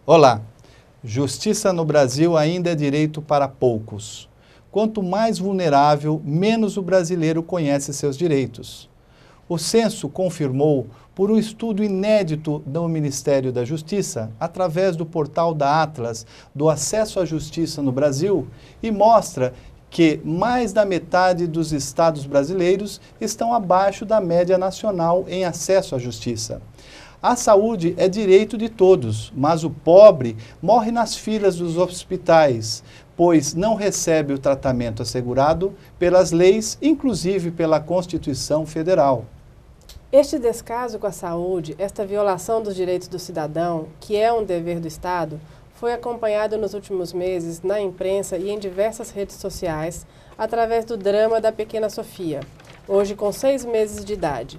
Olá! Justiça no Brasil ainda é direito para poucos. Quanto mais vulnerável, menos o brasileiro conhece seus direitos. O censo confirmou, por um estudo inédito do Ministério da Justiça, através do portal da Atlas, do acesso à justiça no Brasil, e mostra que mais da metade dos estados brasileiros estão abaixo da média nacional em acesso à justiça. A saúde é direito de todos, mas o pobre morre nas filas dos hospitais, pois não recebe o tratamento assegurado pelas leis, inclusive pela Constituição Federal. Este descaso com a saúde, esta violação dos direitos do cidadão, que é um dever do Estado, foi acompanhado nos últimos meses na imprensa e em diversas redes sociais, através do drama da pequena Sofia, hoje com 6 meses de idade.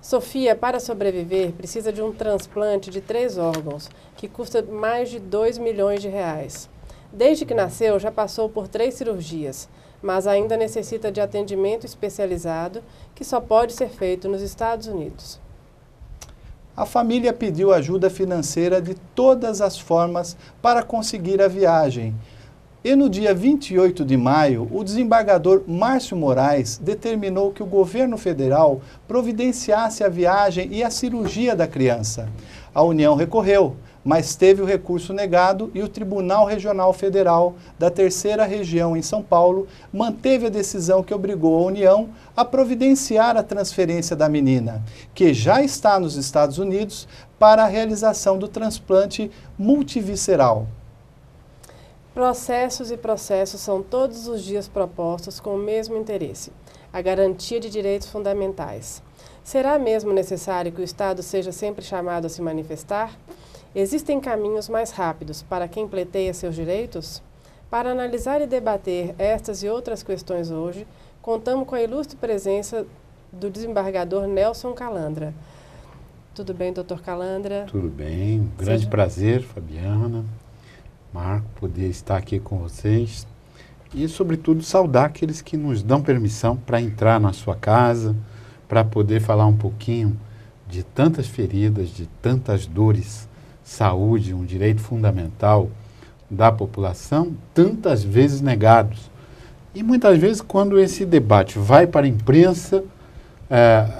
Sofia, para sobreviver, precisa de um transplante de 3 órgãos, que custa mais de 2 milhões de reais. Desde que nasceu, já passou por 3 cirurgias, mas ainda necessita de atendimento especializado, que só pode ser feito nos Estados Unidos. A família pediu ajuda financeira de todas as formas para conseguir a viagem. E no dia 28 de maio, o desembargador Márcio Moraes determinou que o governo federal providenciasse a viagem e a cirurgia da criança. A União recorreu, mas teve o recurso negado e o Tribunal Regional Federal da Terceira Região em São Paulo manteve a decisão que obrigou a União a providenciar a transferência da menina, que já está nos Estados Unidos, para a realização do transplante multivisceral. Processos e processos são todos os dias propostos com o mesmo interesse, a garantia de direitos fundamentais. Será mesmo necessário que o Estado seja sempre chamado a se manifestar? Existem caminhos mais rápidos para quem pleiteia seus direitos? Para analisar e debater estas e outras questões hoje, contamos com a ilustre presença do desembargador Nelson Calandra. Tudo bem, doutor Calandra? Tudo bem, um grande prazer, Fabiana, Marco, poder estar aqui com vocês e, sobretudo, saudar aqueles que nos dão permissão para entrar na sua casa, para poder falar um pouquinho de tantas feridas, de tantas dores. Saúde, um direito fundamental da população, tantas vezes negados. E muitas vezes, quando esse debate vai para a imprensa,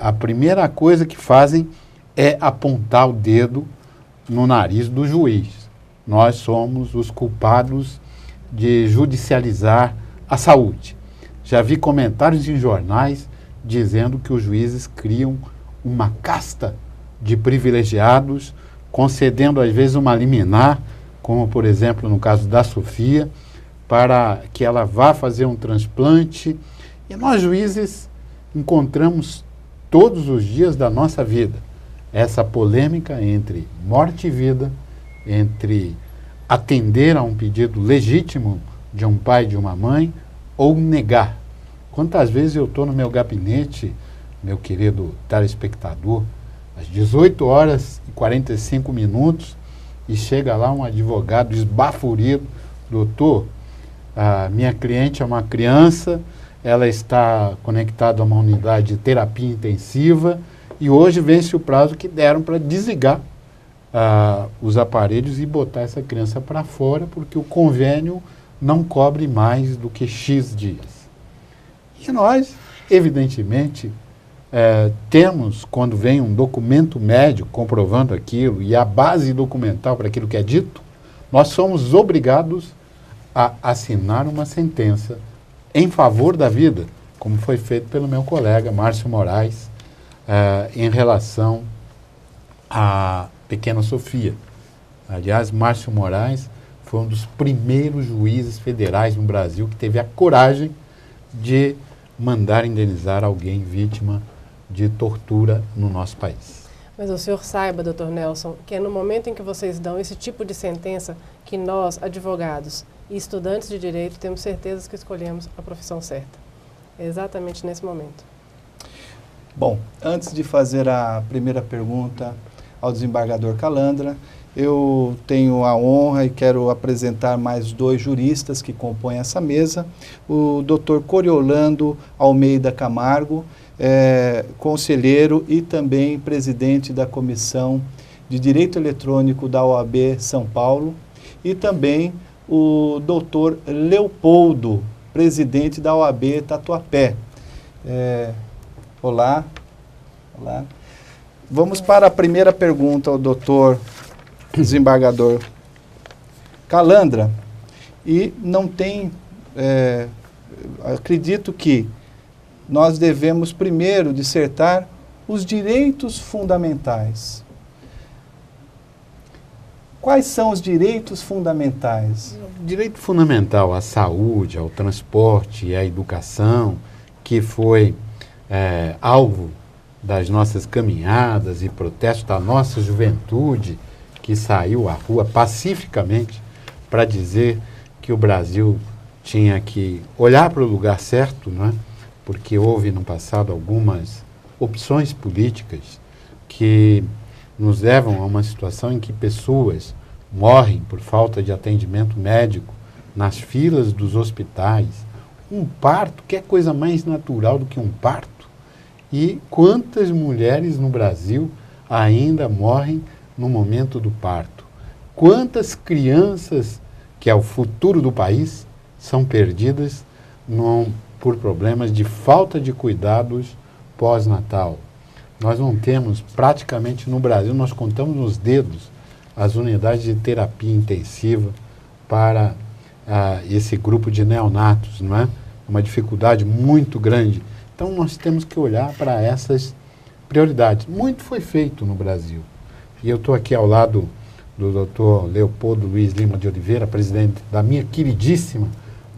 a primeira coisa que fazem é apontar o dedo no nariz do juiz. Nós somos os culpados de judicializar a saúde. Já vi comentários em jornais dizendo que os juízes criam uma casta de privilegiados, concedendo às vezes uma liminar, como por exemplo no caso da Sofia, para que ela vá fazer um transplante. E nós juízes encontramos todos os dias da nossa vida essa polêmica entre morte e vida, entre atender a um pedido legítimo de um pai e de uma mãe ou negar. Quantas vezes eu estou no meu gabinete, meu querido telespectador, às 18 horas e 45 minutos, e chega lá um advogado esbaforido: doutor, a minha cliente é uma criança, ela está conectada a uma unidade de terapia intensiva e hoje vence o prazo que deram para desligar os aparelhos e botar essa criança para fora, porque o convênio não cobre mais do que X dias. E nós, evidentemente, temos, quando vem um documento médico comprovando aquilo e a base documental para aquilo que é dito, nós somos obrigados a assinar uma sentença em favor da vida, como foi feito pelo meu colega Márcio Moraes, em relação à pequena Sofia. Aliás, Márcio Moraes foi um dos primeiros juízes federais no Brasil que teve a coragem de mandar indenizar alguém vítima de tortura no nosso país. Mas o senhor saiba, doutor Nelson, que é no momento em que vocês dão esse tipo de sentença que nós, advogados e estudantes de direito, temos certeza que escolhemos a profissão certa. É exatamente nesse momento. Bom, antes de fazer a primeira pergunta ao desembargador Calandra, eu tenho a honra e quero apresentar mais 2 juristas que compõem essa mesa. O Dr. Coriolando Almeida Camargo, conselheiro e também presidente da Comissão de Direito Eletrônico da OAB São Paulo, e também o doutor Leopoldo, presidente da OAB Tatuapé. Olá. Olá. Vamos para a primeira pergunta ao doutor desembargador Calandra. E não tem... acredito que nós devemos primeiro dissertar os direitos fundamentais. Quais são os direitos fundamentais? O direito fundamental à saúde, ao transporte e à educação, que foi alvo das nossas caminhadas e protestos da nossa juventude, que saiu à rua pacificamente para dizer que o Brasil tinha que olhar para o lugar certo, não é? Porque houve no passado algumas opções políticas que nos levam a uma situação em que pessoas morrem por falta de atendimento médico nas filas dos hospitais. Um parto, que é coisa mais natural do que um parto? E quantas mulheres no Brasil ainda morrem no momento do parto? Quantas crianças, que é o futuro do país, são perdidas por problemas de falta de cuidados pós-natal? Nós não temos, praticamente no Brasil, nós contamos nos dedos as unidades de terapia intensiva para esse grupo de neonatos, não é? Uma dificuldade muito grande. Então, nós temos que olhar para essas prioridades. Muito foi feito no Brasil. E eu estou aqui ao lado do Dr. Leopoldo Luiz Lima de Oliveira, presidente da minha queridíssima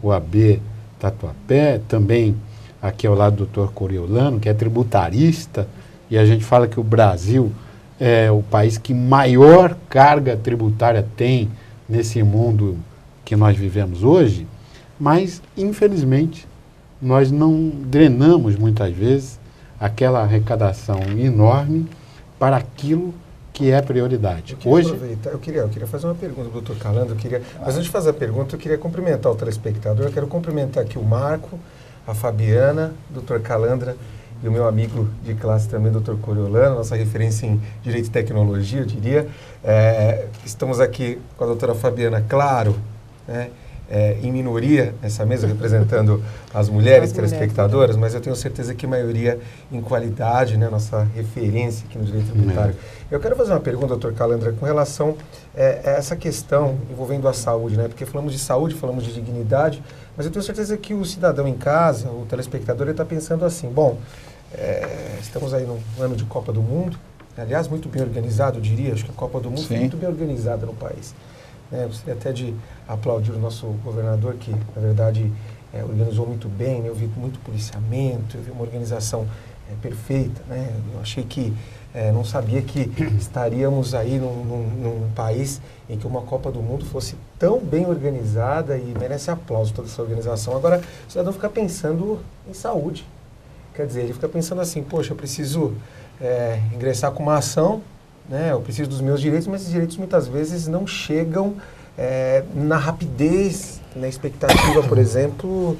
OAB Tatuapé, também aqui ao lado do Dr. Coriolano, que é tributarista, e a gente fala que o Brasil é o país que maior carga tributária tem nesse mundo que nós vivemos hoje, mas, infelizmente, nós não drenamos muitas vezes aquela arrecadação enorme para aquilo que é prioridade. Eu queria fazer uma pergunta para o doutor Calandra. Mas antes de fazer a pergunta, eu queria cumprimentar o telespectador. Eu quero cumprimentar aqui o Marco, a Fabiana, o doutor Calandra e o meu amigo de classe também, doutor Coriolano, nossa referência em Direito e Tecnologia, eu diria. Estamos aqui com a doutora Fabiana, claro, né? Em minoria nessa mesa, representando as mulheres telespectadoras, mas eu tenho certeza que maioria em qualidade, né, nossa referência aqui no direito tributário. Eu quero fazer uma pergunta, doutor Calandra, com relação a essa questão envolvendo a saúde, né, porque falamos de saúde, falamos de dignidade, mas eu tenho certeza que o cidadão em casa, o telespectador, ele está pensando assim, bom, estamos aí num ano de Copa do Mundo, aliás, muito bem organizado, eu diria, acho que a Copa do Mundo foi muito bem organizada no país. Gostaria até de aplaudir o nosso governador, que, na verdade, organizou muito bem, né? Eu vi muito policiamento, eu vi uma organização perfeita, né? Eu achei que, não sabia que estaríamos aí num país em que uma Copa do Mundo fosse tão bem organizada e merece aplauso toda essa organização. Agora, o cidadão fica pensando em saúde. Quer dizer, ele fica pensando assim, poxa, eu preciso ingressar com uma ação, né? Eu preciso dos meus direitos, mas esses direitos muitas vezes não chegam na rapidez, na expectativa, por exemplo,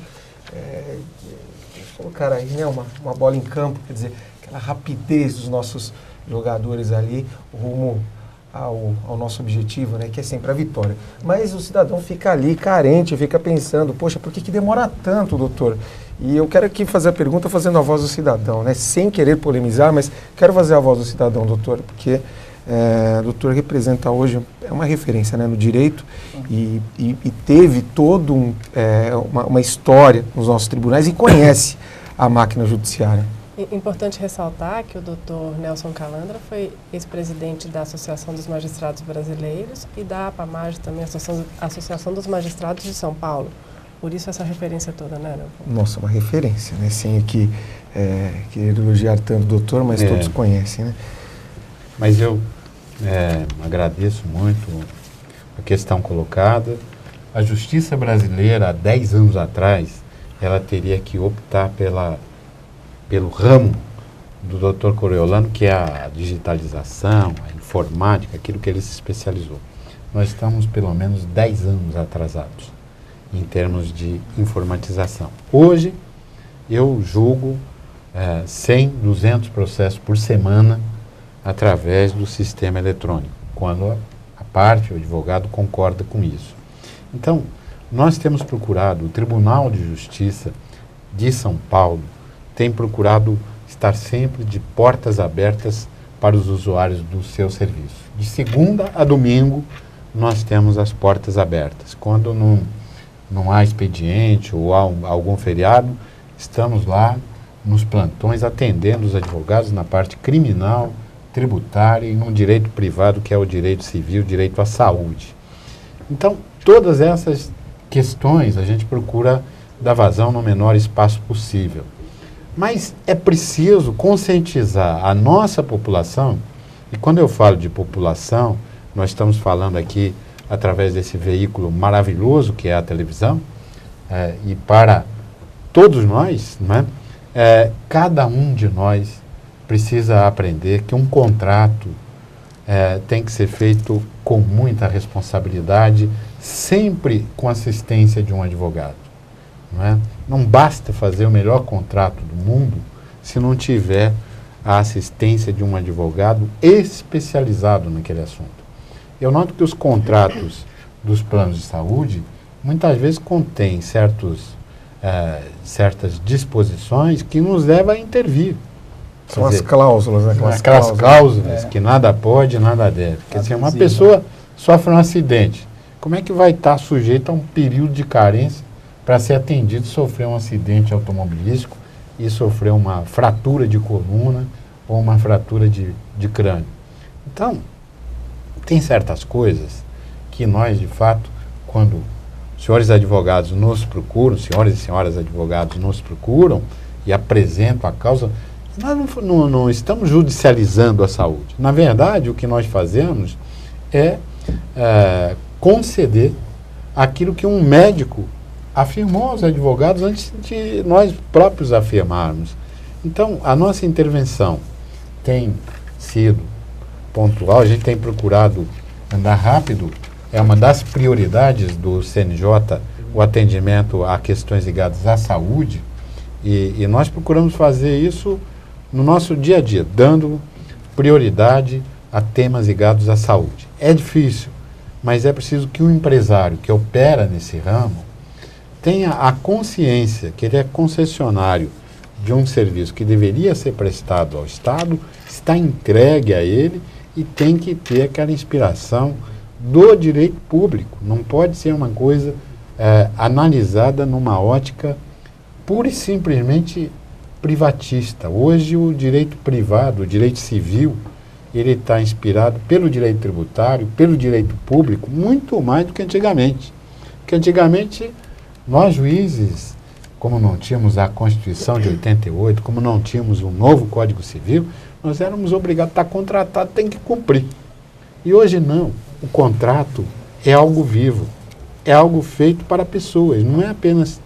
colocar aí, né, uma bola em campo, quer dizer, aquela rapidez dos nossos jogadores ali rumo ao nosso objetivo, né, que é sempre a vitória. Mas o cidadão fica ali carente, fica pensando, poxa, por que demora tanto, doutor? E eu quero aqui fazer a pergunta fazendo a voz do cidadão, né? Sem querer polemizar, mas quero fazer a voz do cidadão, doutor, porque o doutor representa hoje, é uma referência, né, no direito e teve toda uma história nos nossos tribunais e conhece a máquina judiciária. Importante ressaltar que o doutor Nelson Calandra foi ex-presidente da Associação dos Magistrados Brasileiros e da APAMAG também, Associação dos Magistrados de São Paulo. Por isso essa referência toda, né, Leopoldo? Nossa, uma referência, né? Sem aqui querer elogiar tanto o doutor, mas todos conhecem, né? Mas eu agradeço muito a questão colocada. A justiça brasileira, há 10 anos atrás, ela teria que optar pelo ramo do Dr. Coriolano, que é a digitalização, a informática, aquilo que ele se especializou. Nós estamos pelo menos 10 anos atrasados em termos de informatização. Hoje, eu julgo 100, 200 processos por semana através do sistema eletrônico, quando a parte, o advogado, concorda com isso. Então, nós temos procurado, o Tribunal de Justiça de São Paulo tem procurado estar sempre de portas abertas para os usuários do seu serviço. De segunda a domingo, nós temos as portas abertas. Quando não há expediente ou há algum feriado, estamos lá nos plantões atendendo os advogados na parte criminal, tributária e no direito privado, que é o direito civil, o direito à saúde. Então, todas essas questões a gente procura dar vazão no menor espaço possível. Mas é preciso conscientizar a nossa população, e quando eu falo de população, nós estamos falando aqui através desse veículo maravilhoso que é a televisão, e para todos nós, né, cada um de nós precisa aprender que um contrato tem que ser feito com muita responsabilidade, sempre com assistência de um advogado. Não basta fazer o melhor contrato do mundo se não tiver a assistência de um advogado especializado naquele assunto. Eu noto que os contratos dos planos de saúde muitas vezes contêm certas disposições que nos levam a intervir. São as cláusulas, né? Aquelas cláusulas que nada pode, nada deve. Quer dizer, uma pessoa sofre um acidente, como é que vai estar sujeita a um período de carência para ser atendido, sofrer um acidente automobilístico e sofrer uma fratura de coluna ou uma fratura de crânio? Então, tem certas coisas que nós, de fato, quando senhores advogados nos procuram, senhores e senhoras advogados nos procuram e apresentam a causa, nós não estamos judicializando a saúde. Na verdade, o que nós fazemos é conceder aquilo que um médico afirmou aos advogados antes de nós próprios afirmarmos. Então, a nossa intervenção tem sido pontual, a gente tem procurado andar rápido, é uma das prioridades do CNJ, o atendimento a questões ligadas à saúde, e nós procuramos fazer isso no nosso dia a dia, dando prioridade a temas ligados à saúde. É difícil, mas é preciso que o empresário que opera nesse ramo tenha a consciência que ele é concessionário de um serviço que deveria ser prestado ao Estado, está entregue a ele e tem que ter aquela inspiração do direito público. Não pode ser uma coisa analisada numa ótica pura e simplesmente privatista. Hoje o direito privado, o direito civil, ele está inspirado pelo direito tributário, pelo direito público, muito mais do que antigamente. Porque antigamente nós juízes, como não tínhamos a Constituição de 88, como não tínhamos um novo Código Civil, nós éramos obrigados a estar contratado, tem que cumprir. E hoje não. O contrato é algo vivo, é algo feito para pessoas, não é apenas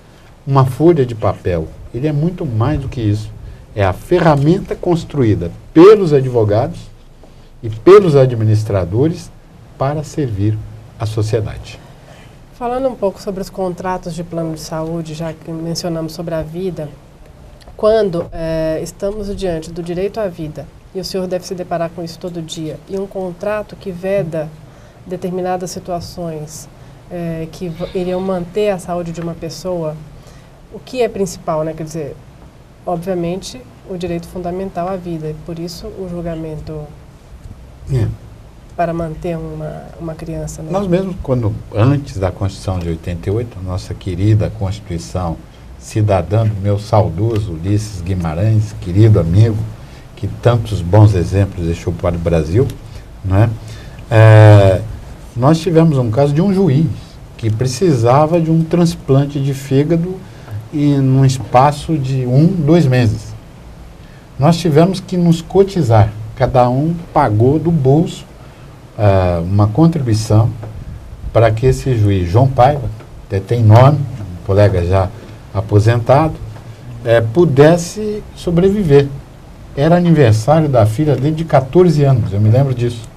uma folha de papel. Ele é muito mais do que isso. É a ferramenta construída pelos advogados e pelos administradores para servir a sociedade. Falando um pouco sobre os contratos de plano de saúde, já que mencionamos sobre a vida, quando estamos diante do direito à vida, e o senhor deve se deparar com isso todo dia, e um contrato que veda determinadas situações que iriam manter a saúde de uma pessoa, o que é principal, né? Quer dizer, obviamente, o direito fundamental à vida, e por isso o julgamento para manter uma criança. Né? Nós mesmos, antes da Constituição de 88, a nossa querida Constituição cidadã do meu saudoso Ulisses Guimarães, querido amigo, que tantos bons exemplos deixou para o Brasil, né? Nós tivemos um caso de um juiz que precisava de um transplante de fígado e num espaço de 2 meses. Nós tivemos que nos cotizar, cada um pagou do bolso uma contribuição para que esse juiz, João Paiva, que tem nome, um colega já aposentado, pudesse sobreviver. Era aniversário da filha dele de 14 anos, eu me lembro disso.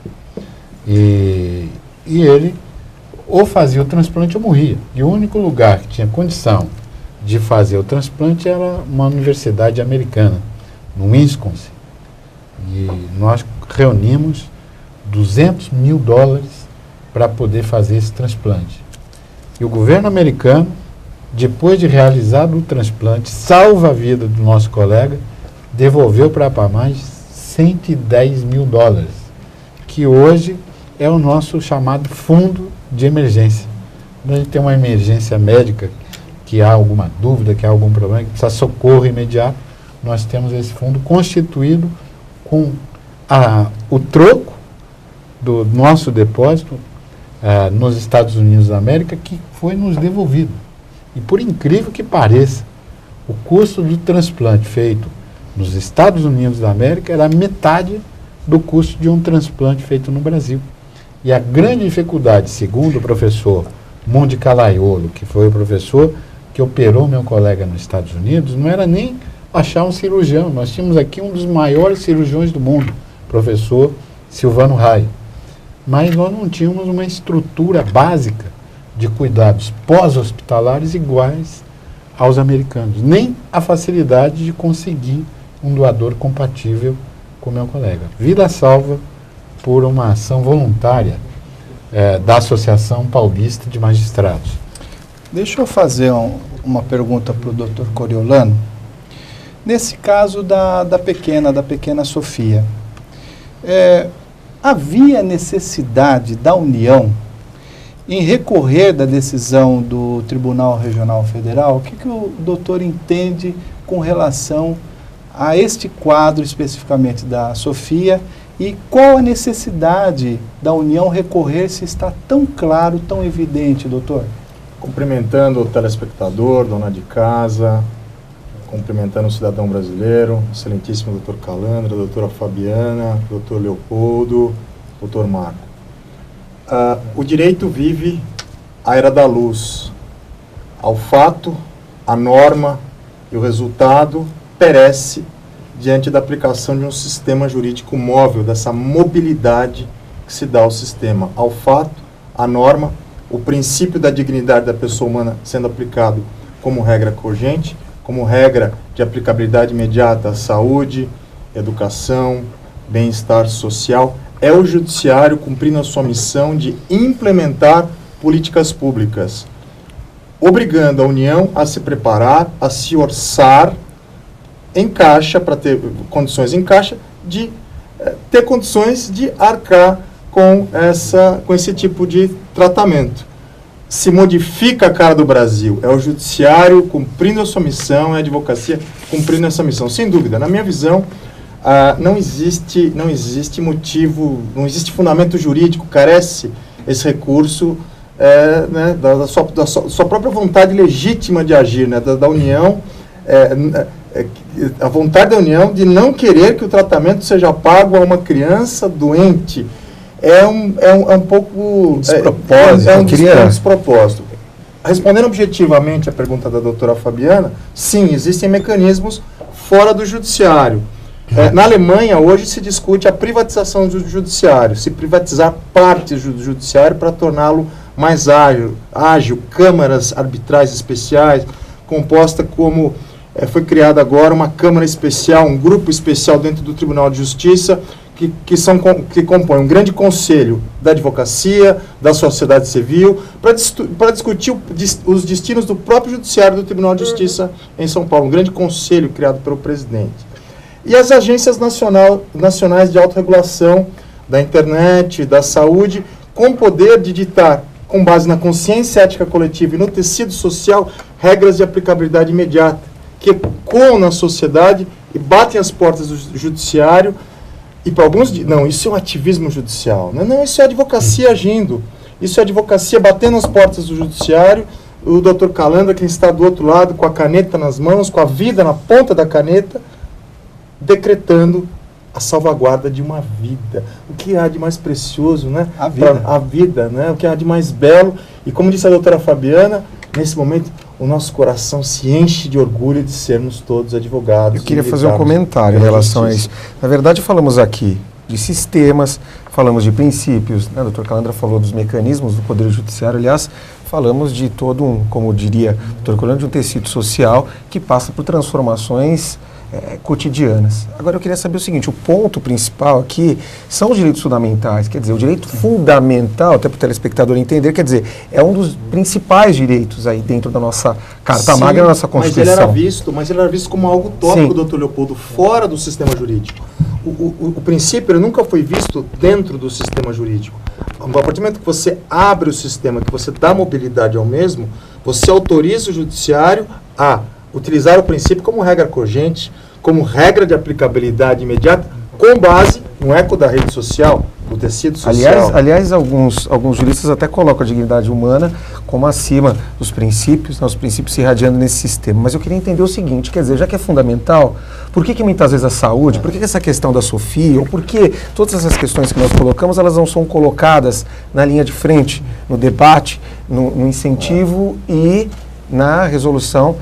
E ele ou fazia o transplante ou morria. E o único lugar que tinha condição de fazer o transplante era uma universidade americana, no Wisconsin. E nós reunimos $200 mil para poder fazer esse transplante. E o governo americano, depois de realizado o transplante, salva a vida do nosso colega, devolveu para a APAMAG $110 mil, que hoje é o nosso chamado fundo de emergência. Quando a gente tem uma emergência médica, que há alguma dúvida, que há algum problema, que precisa socorro imediato, nós temos esse fundo constituído com o troco do nosso depósito nos Estados Unidos da América, que foi nos devolvido. E por incrível que pareça, o custo do transplante feito nos Estados Unidos da América era metade do custo de um transplante feito no Brasil. E a grande dificuldade, segundo o professor Mundi Calaiolo, que foi o professor que operou meu colega nos Estados Unidos, não era nem achar um cirurgião. Nós tínhamos aqui um dos maiores cirurgiões do mundo, professor Silvano Raio. Mas nós não tínhamos uma estrutura básica de cuidados pós-hospitalares iguais aos americanos, nem a facilidade de conseguir um doador compatível com meu colega. Vida salva por uma ação voluntária da Associação Paulista de Magistrados. Deixa eu fazer uma pergunta para o Dr. Coriolano. Nesse caso da pequena Sofia, havia necessidade da União em recorrer da decisão do Tribunal Regional Federal? O que o doutor entende com relação a este quadro especificamente da Sofia e qual a necessidade da União recorrer se está tão claro, tão evidente, doutor? Cumprimentando o telespectador, dona de casa, cumprimentando o cidadão brasileiro, excelentíssimo doutor Calandra, doutora Fabiana, doutor Leopoldo, doutor Marco. O direito vive a era da luz. Ao fato, a norma e o resultado perece diante da aplicação de um sistema jurídico móvel, dessa mobilidade que se dá ao sistema. Ao fato, a norma, o princípio da dignidade da pessoa humana sendo aplicado como regra cogente, como regra de aplicabilidade imediata à saúde, educação, bem-estar social, é o judiciário cumprindo a sua missão de implementar políticas públicas, obrigando a União a se preparar, a se orçar em caixa, para ter condições em caixa, de ter condições de arcar com esse tipo de tratamento. Se modifica a cara do Brasil, é o judiciário cumprindo a sua missão, é a advocacia cumprindo essa missão. Sem dúvida, na minha visão, não existe motivo, não existe fundamento jurídico, carece esse recurso da sua própria vontade legítima de agir, né, da União, a vontade da União de não querer que o tratamento seja pago a uma criança doente. É um pouco... um despropósito. Respondendo objetivamente a pergunta da doutora Fabiana, sim, existem mecanismos fora do judiciário. Na Alemanha, hoje, se discute a privatização do judiciário, se privatizar partes do judiciário para torná-lo mais ágil, câmaras arbitrais especiais, composta como... foi criada agora uma câmara especial, um grupo especial dentro do Tribunal de Justiça, que compõe um grande conselho da advocacia, da sociedade civil, para discutir os destinos do próprio judiciário do Tribunal de Justiça em São Paulo, um grande conselho criado pelo presidente. E as agências nacionais de autorregulação da internet, da saúde, com poder de ditar, com base na consciência ética coletiva e no tecido social, regras de aplicabilidade imediata, que ecoam na sociedade e batem as portas do judiciário. E para alguns, não, isso é um ativismo judicial. Não, isso é advocacia agindo. Isso é advocacia batendo as portas do judiciário. O doutor Calandra, quem está do outro lado, com a caneta nas mãos, com a vida na ponta da caneta, decretando a salvaguarda de uma vida. O que há de mais precioso, né? A vida. A vida, né? O que há de mais belo. E como disse a doutora Fabiana, nesse momento, o nosso coração se enche de orgulho de sermos todos advogados. Eu queria fazer um comentário em relação a isso. Na verdade, falamos aqui de sistemas, falamos de princípios, né? O doutor Calandra falou dos mecanismos do Poder Judiciário, aliás, falamos de todo como diria o doutor Calandra, de um tecido social que passa por transformações cotidianas. Agora eu queria saber o seguinte, o ponto principal aqui são os direitos fundamentais, quer dizer, o direito fundamental, até para o telespectador entender, quer dizer, é um dos principais direitos aí dentro da nossa Carta Magna, da nossa Constituição. Mas ele era visto como algo tópico, doutor Leopoldo, fora do sistema jurídico. O princípio ele nunca foi visto dentro do sistema jurídico. A partir do momento que você abre o sistema, que você dá mobilidade ao mesmo, você autoriza o judiciário a utilizar o princípio como regra cogente, como regra de aplicabilidade imediata, com base no eco da rede social, do tecido social. Aliás, alguns juristas até colocam a dignidade humana como acima dos princípios, os princípios se irradiando nesse sistema. Mas eu queria entender o seguinte, quer dizer, já que é fundamental, por que muitas vezes a saúde, por que essa questão da Sofia, ou por que todas essas questões que nós colocamos, elas não são colocadas na linha de frente, no debate, no incentivo e na resolução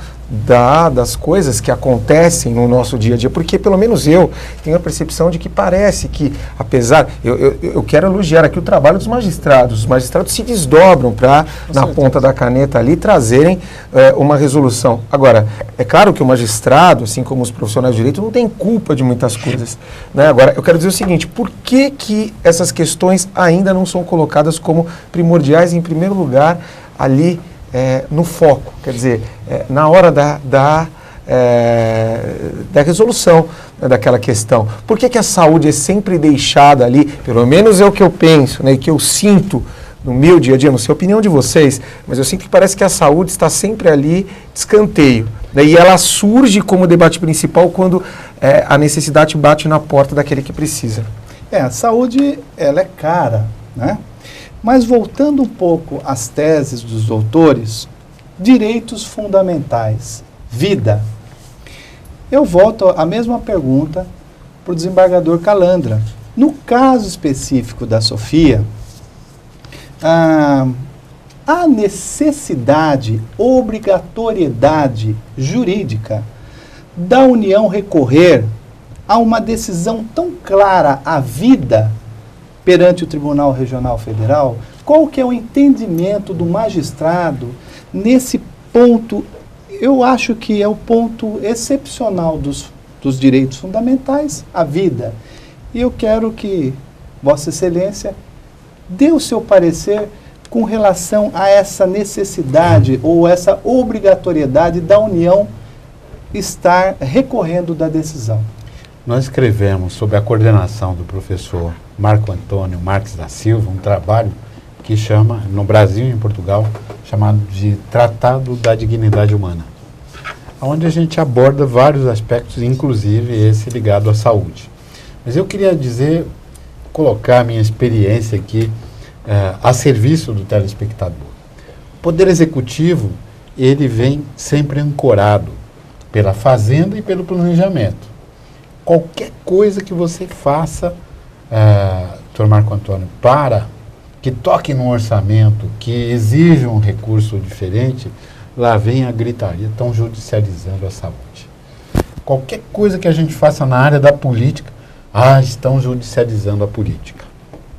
das coisas que acontecem no nosso dia a dia, porque pelo menos eu tenho a percepção de que parece que, apesar, eu quero elogiar aqui o trabalho dos magistrados, os magistrados se desdobram para, na ponta da caneta ali, trazerem uma resolução. Agora, é claro que o magistrado, assim como os profissionais de direito, não tem culpa de muitas coisas, né? Agora, eu quero dizer o seguinte, por que essas questões ainda não são colocadas como primordiais, em primeiro lugar, ali no foco, quer dizer, na hora da resolução, né, daquela questão. Por que a saúde é sempre deixada ali, pelo menos é o que eu penso, né, e que eu sinto no meu dia a dia, não sei a opinião de vocês, mas eu sinto que parece que a saúde está sempre ali de escanteio, né, e ela surge como debate principal quando a necessidade bate na porta daquele que precisa. A saúde, ela é cara, né? Mas voltando um pouco às teses dos doutores, direitos fundamentais, vida. Eu volto à mesma pergunta para o desembargador Calandra. No caso específico da Sofia, a necessidade, obrigatoriedade jurídica da União recorrer a uma decisão tão clara à vida perante o Tribunal Regional Federal, qual que é o entendimento do magistrado nesse ponto? Eu acho que é o ponto excepcional dos direitos fundamentais, a vida. E eu quero que Vossa Excelência dê o seu parecer com relação a essa necessidade ou essa obrigatoriedade da União estar recorrendo da decisão. Nós escrevemos, sob a coordenação do professor Marco Antônio Marques da Silva, um trabalho que chama, no Brasil e em Portugal, chamado de Tratado da Dignidade Humana, onde a gente aborda vários aspectos, inclusive esse ligado à saúde. Mas eu queria colocar a minha experiência aqui a serviço do telespectador. O Poder Executivo, ele vem sempre ancorado pela Fazenda e pelo planejamento. Qualquer coisa que você faça, Dr. Marco Antônio, para que toque no orçamento, que exija um recurso diferente, lá vem a gritaria, estão judicializando a saúde. Qualquer coisa que a gente faça na área da política, estão judicializando a política.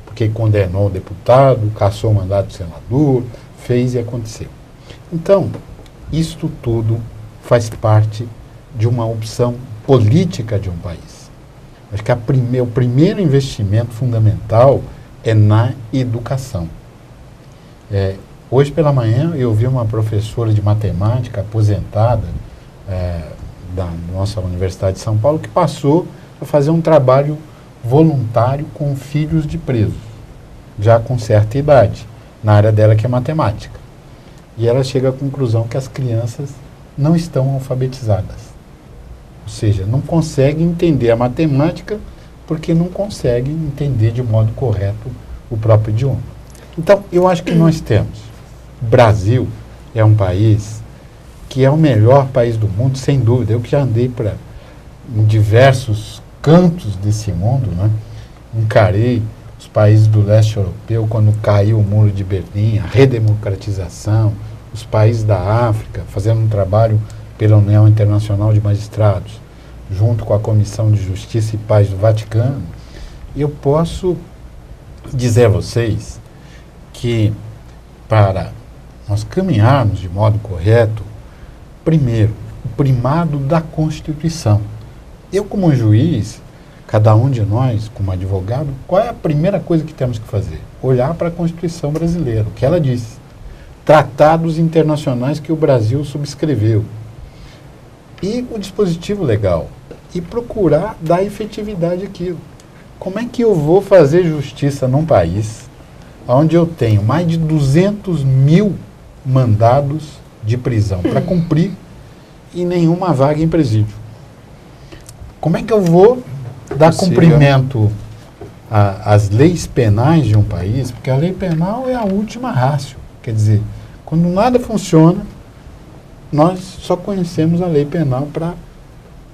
Porque condenou o deputado, cassou o mandato do senador, fez e aconteceu. Então, isto tudo faz parte de uma opção política de um país. Acho que o primeiro investimento fundamental é na educação. Hoje pela manhã eu vi uma professora de matemática aposentada da nossa Universidade de São Paulo que passou a fazer um trabalho voluntário com filhos de presos, já com certa idade, na área dela que é matemática. E ela chega à conclusão que as crianças não estão alfabetizadas. Ou seja, não conseguem entender a matemática porque não conseguem entender de modo correto o próprio idioma. Então, eu acho que nós temos. O Brasil é um país que é o melhor país do mundo, sem dúvida. Eu que já andei em diversos cantos desse mundo, né? Encarei os países do leste europeu quando caiu o muro de Berlim, a redemocratização, os países da África, fazendo um trabalho pela União Internacional de Magistrados, junto com a Comissão de Justiça e Paz do Vaticano. Eu posso dizer a vocês que, para nós caminharmos de modo correto, primeiro, o primado da Constituição. Eu, como juiz, cada um de nós, como advogado, qual é a primeira coisa que temos que fazer? Olhar para a Constituição brasileira, o que ela diz. Tratados internacionais que o Brasil subscreveu. E o dispositivo legal. E procurar dar efetividade àquilo. Como é que eu vou fazer justiça num país onde eu tenho mais de 200 mil mandados de prisão para cumprir e nenhuma vaga em presídio? Como é que eu vou dar cumprimento às leis penais de um país? Porque a lei penal é a última rácio. Quer dizer, quando nada funciona, nós só conhecemos a lei penal para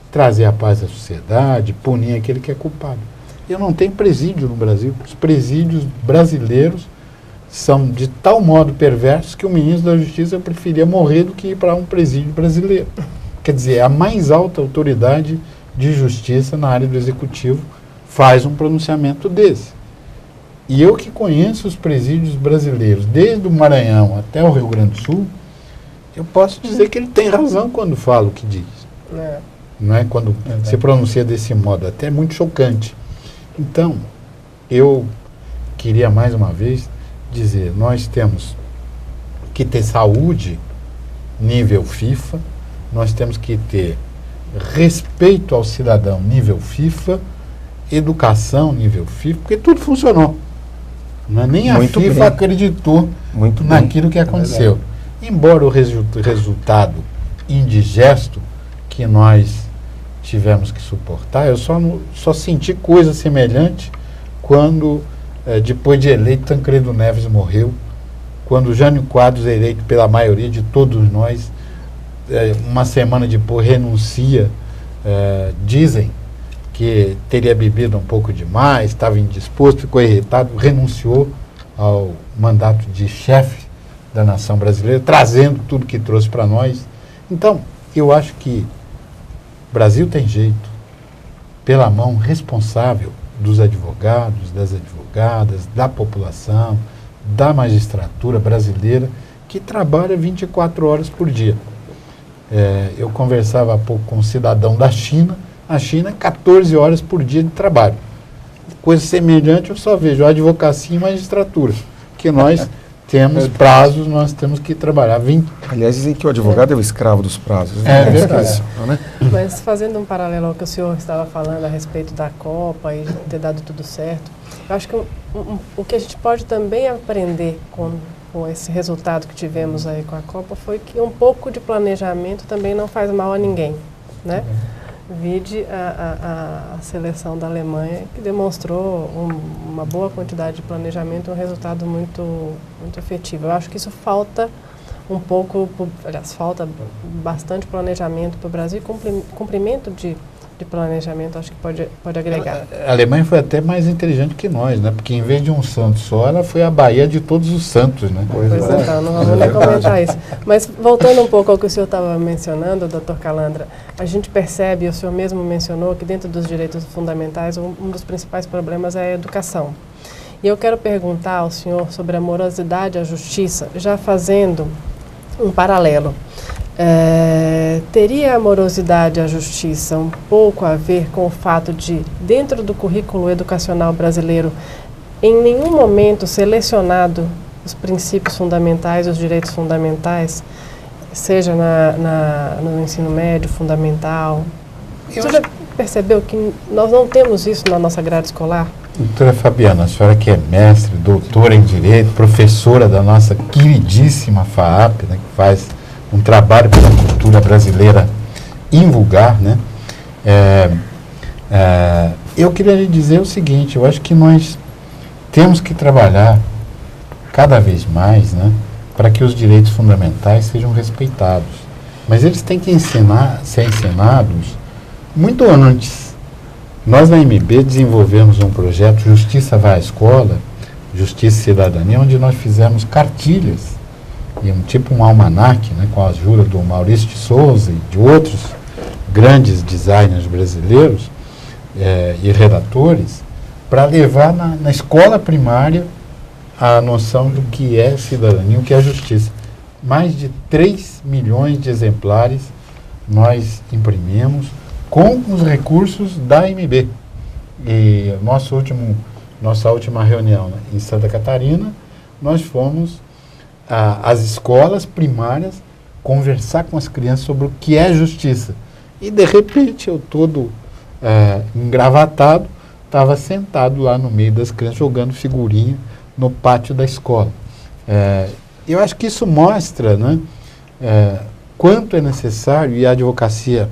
trazer a paz à sociedade, punir aquele que é culpado. Eu não tenho presídio no Brasil. Os presídios brasileiros são de tal modo perversos que o ministro da Justiça preferia morrer do que ir para um presídio brasileiro. Quer dizer, a mais alta autoridade de justiça na área do executivo faz um pronunciamento desse. E eu que conheço os presídios brasileiros, desde o Maranhão até o Rio Grande do Sul, eu posso dizer que ele tem razão quando fala o que diz. Não é? Quando se pronuncia desse modo, até muito chocante. Então, eu queria mais uma vez dizer, nós temos que ter saúde nível FIFA, nós temos que ter respeito ao cidadão nível FIFA, educação nível FIFA, porque tudo funcionou. Não é? Nem muito a FIFA bem. Acreditou muito naquilo que aconteceu. Embora o resultado indigesto que nós tivemos que suportar, eu só senti coisa semelhante quando, depois de eleito, Tancredo Neves morreu, quando Jânio Quadros, eleito pela maioria de todos nós, uma semana depois renuncia, dizem que teria bebido um pouco demais, estava indisposto, ficou irritado, renunciou ao mandato de chefe da nação brasileira, trazendo tudo que trouxe para nós. Então, eu acho que o Brasil tem jeito, pela mão responsável dos advogados, das advogadas, da população, da magistratura brasileira, que trabalha 24 horas por dia. Eu conversava há pouco com um cidadão da China, a China, 14 horas por dia de trabalho. Coisa semelhante eu só vejo a advocacia e magistratura, que nós temos prazos, nós temos que trabalhar 20. Aliás, dizem que o advogado é o escravo dos prazos. É verdade. Né? Mas fazendo um paralelo ao que o senhor estava falando a respeito da Copa e de ter dado tudo certo, eu acho que o que a gente pode também aprender com esse resultado que tivemos aí com a Copa foi que um pouco de planejamento também não faz mal a ninguém, né? Vide a seleção da Alemanha, que demonstrou uma boa quantidade de planejamento e um resultado muito, muito efetivo. Eu acho que isso falta um pouco, aliás, falta bastante planejamento para o Brasil e cumprimento de planejamento, acho que pode agregar. A Alemanha foi até mais inteligente que nós, né? Porque em vez de um santo só, ela foi a Bahia de todos os santos, né? Pois então, não vamos nem comentar isso. Mas voltando um pouco ao que o senhor estava mencionando, doutor Calandra, a gente percebe, e o senhor mesmo mencionou, que dentro dos direitos fundamentais, um dos principais problemas é a educação. E eu quero perguntar ao senhor sobre a morosidade à justiça, já fazendo um paralelo. Teria a morosidade à justiça um pouco a ver com o fato de, dentro do currículo educacional brasileiro, em nenhum momento selecionado os princípios fundamentais, os direitos fundamentais, seja no ensino médio, fundamental? Você já percebeu que nós não temos isso na nossa grade escolar? Doutora Fabiana, a senhora que é mestre, doutora em Direito, professora da nossa queridíssima FAAP, né, que faz um trabalho pela cultura brasileira invulgar, né? Eu queria lhe dizer o seguinte, eu acho que nós temos que trabalhar cada vez mais, né, para que os direitos fundamentais sejam respeitados. Mas eles têm que ser ensinados muito antes. Nós na MB desenvolvemos um projeto Justiça Vai à Escola, Justiça e Cidadania, onde nós fizemos cartilhas e um almanaque, né, com a ajuda do Maurício de Souza e de outros grandes designers brasileiros e redatores, para levar na escola primária a noção do que é cidadania, o que é justiça. Mais de 3 milhões de exemplares nós imprimimos com os recursos da MB. E nossa última reunião, né, em Santa Catarina, nós fomos às escolas primárias conversar com as crianças sobre o que é justiça. E, de repente, eu todo engravatado, estava sentado lá no meio das crianças, jogando figurinha no pátio da escola. Eu acho que isso mostra, né, quanto é necessário, e a advocacia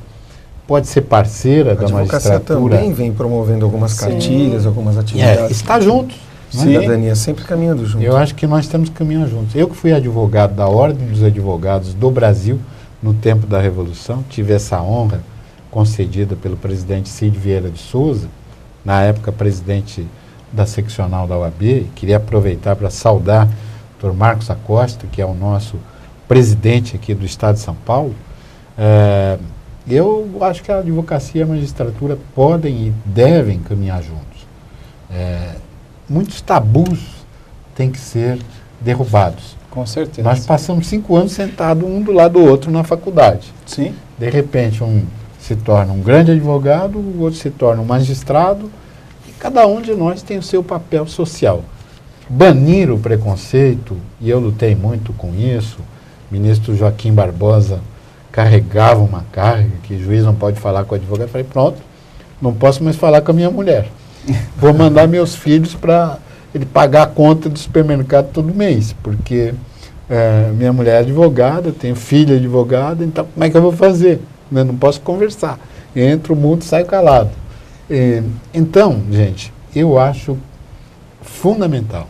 pode ser parceira da magistratura. A advocacia também vem promovendo algumas cartilhas, algumas atividades. Está juntos. Cidadania sempre caminhando junto. Eu acho que nós temos que caminhar juntos. Eu que fui advogado da Ordem dos Advogados do Brasil no tempo da Revolução, tive essa honra concedida pelo presidente Cid Vieira de Souza, na época presidente da seccional da OAB. Queria aproveitar para saudar o Dr. Marcos Acosta, que é o nosso presidente aqui do Estado de São Paulo. Eu acho que a advocacia e a magistratura podem e devem caminhar juntos. Muitos tabus têm que ser derrubados. Com certeza. Nós passamos 5 anos sentados um do lado do outro na faculdade. Sim. De repente, um se torna um grande advogado, o outro se torna um magistrado, e cada um de nós tem o seu papel social. Banir o preconceito, e eu lutei muito com isso, o ministro Joaquim Barbosa carregava uma carga, que o juiz não pode falar com o advogado. Eu falei, pronto, não posso mais falar com a minha mulher. Vou mandar meus filhos para ele pagar a conta do supermercado todo mês, porque minha mulher é advogada, tenho filha advogada, então como é que eu vou fazer? Eu não posso conversar. Entra o mundo e sai calado. Então, gente, eu acho fundamental